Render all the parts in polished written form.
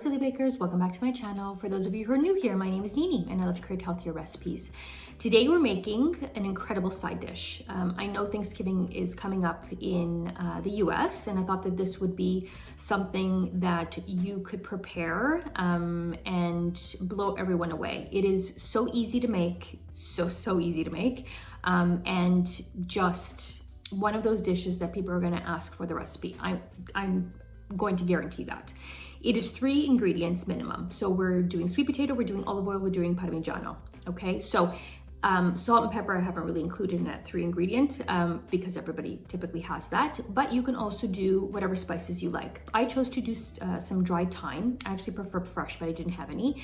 Silly Bakers, welcome back to my channel. For those of you who are new here, my name is Nini and I love to create healthier recipes. Today we're making an incredible side dish. I know Thanksgiving is coming up in the US, and I thought that this would be something that you could prepare and blow everyone away. It is so easy to make, so easy to make, and just one of those dishes that people are going to ask for the recipe. I'm going to guarantee that. It is 3 ingredients minimum. So we're doing sweet potato, we're doing olive oil, we're doing parmigiano. Okay, so salt and pepper I haven't really included in that 3 ingredient because everybody typically has that, but you can also do whatever spices you like. I chose to do some dried thyme. I actually prefer fresh, but I didn't have any.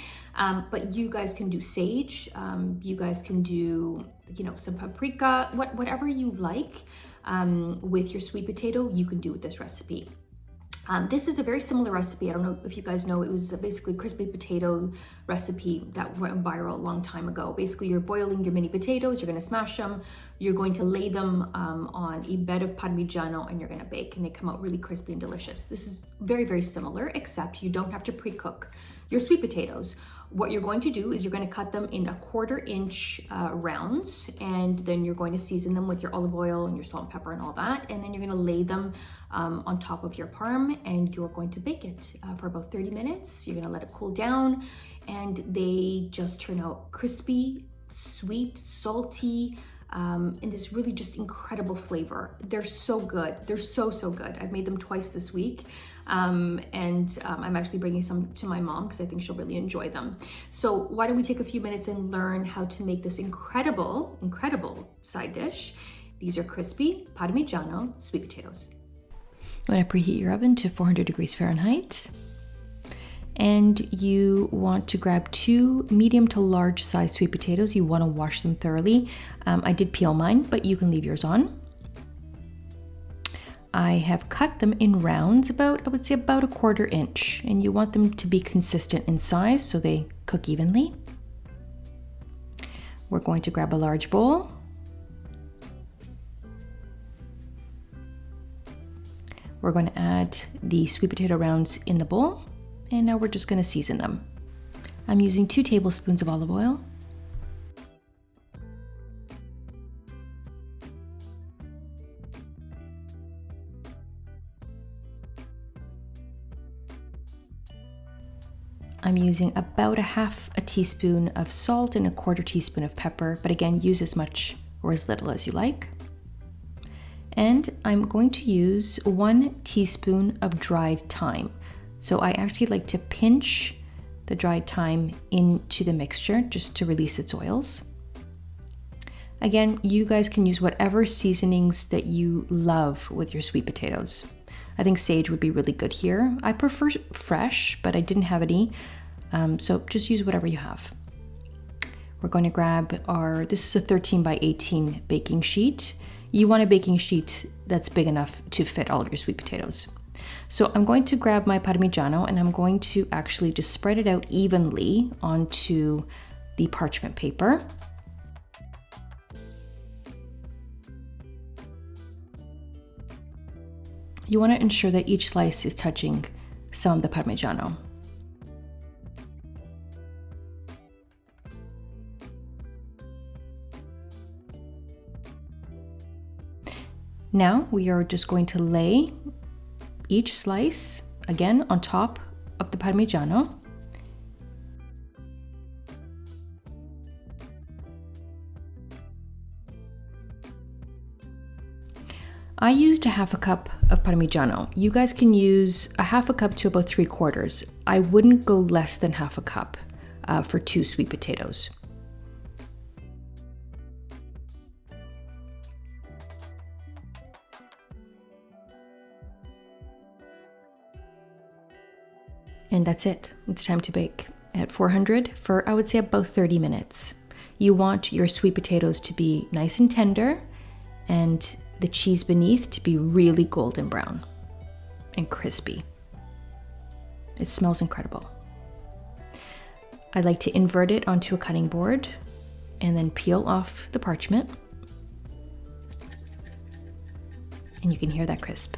But you guys can do sage, you guys can do, some paprika, whatever you like with your sweet potato, you can do with this recipe. This is a very similar recipe. I don't know if you guys know, it was basically a crispy potato recipe that went viral a long time ago. Basically, you're boiling your mini potatoes, you're gonna smash them, you're going to lay them on a bed of parmigiano, and you're gonna bake, and they come out really crispy and delicious. This is very similar, except you don't have to pre-cook your sweet potatoes. What you're going to do is you're going to cut them in 1/4 inch rounds, and then you're going to season them with your olive oil and your salt and pepper and all that, and then you're going to lay them on top of your parm, and you're going to bake it for about 30 minutes. You're going to let it cool down, and they just turn out crispy, sweet, salty, and this really just incredible flavor. They're so good. They're so good. I've made them twice this week, and I'm actually bringing some to my mom because I think she'll really enjoy them. So why don't we take a few minutes and learn how to make this incredible side dish. These are crispy parmigiano sweet potatoes. You want to preheat your oven to 400 degrees Fahrenheit. And you want to grab 2 medium to large size sweet potatoes. You want to wash them thoroughly. I did peel mine, but you can leave yours on. I have cut them in rounds, I would say about 1/4 inch, and you want them to be consistent in size so they cook evenly. We're going to grab a large bowl. We're going to add the sweet potato rounds in the bowl. And now we're just going to season them. I'm using 2 tablespoons of olive oil. I'm using about 1/2 teaspoon of salt and 1/4 teaspoon of pepper, but again, use as much or as little as you like. And I'm going to use 1 teaspoon of dried thyme. So I actually like to pinch the dried thyme into the mixture just to release its oils. Again, you guys can use whatever seasonings that you love with your sweet potatoes. I think sage would be really good here. I prefer fresh, but I didn't have any, so just use whatever you have. We're going to grab this is a 13 by 18 baking sheet. You want a baking sheet that's big enough to fit all of your sweet potatoes. So I'm going to grab my parmigiano, and I'm going to actually just spread it out evenly onto the parchment paper. You want to ensure that each slice is touching some of the parmigiano. Now we are just going to lay each slice again on top of the parmigiano. I used 1/2 cup of parmigiano. You guys can use 1/2 cup to about 3/4. I wouldn't go less than 1/2 cup for 2 sweet potatoes. And that's it. It's time to bake at 400 for, I would say, about 30 minutes. You want your sweet potatoes to be nice and tender, and the cheese beneath to be really golden brown and crispy. It smells incredible. I like to invert it onto a cutting board and then peel off the parchment. And you can hear that crisp.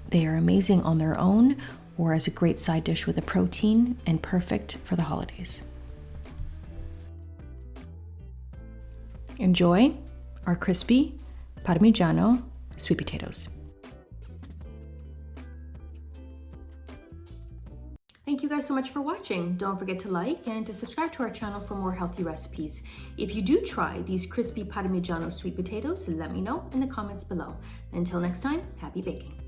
They are amazing on their own or as a great side dish with a protein, and perfect for the holidays. Enjoy our crispy Parmigiano sweet potatoes. Thank you guys so much for watching. Don't forget to like and to subscribe to our channel for more healthy recipes. If you do try these crispy Parmigiano sweet potatoes, let me know in the comments below. Until next time, happy baking.